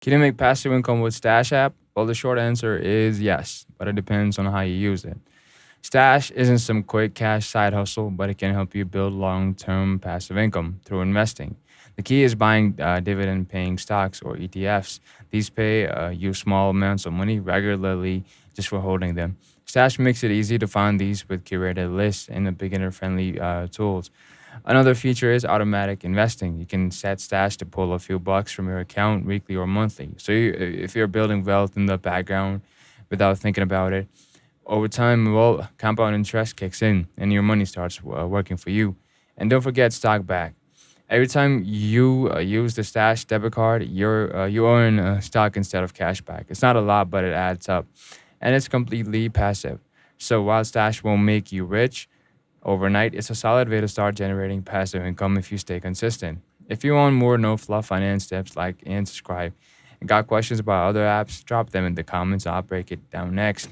Can you make passive income with Stash app? Well, the short answer is yes, but it depends on how you use it. Stash isn't some quick cash side hustle, but it can help you build long term passive income through investing. The key is buying dividend paying stocks or ETFs. These pay you small amounts of money regularly just for holding them. Stash makes it easy to find these with curated lists and the beginner friendly tools. Another feature is automatic investing. You can set Stash to pull a few bucks from your account weekly or monthly. So if you're building wealth in the background without thinking about it, over time, well, compound interest kicks in and your money starts working for you. And don't forget stock back. Every time you use the Stash debit card, you earn stock instead of cash back. It's not a lot, but it adds up, and it's completely passive. So while Stash won't make you rich overnight, it's a solid way to start generating passive income if you stay consistent. If you want more no fluff finance tips, like and subscribe. And got questions about other apps? Drop them in the comments. I'll break it down next.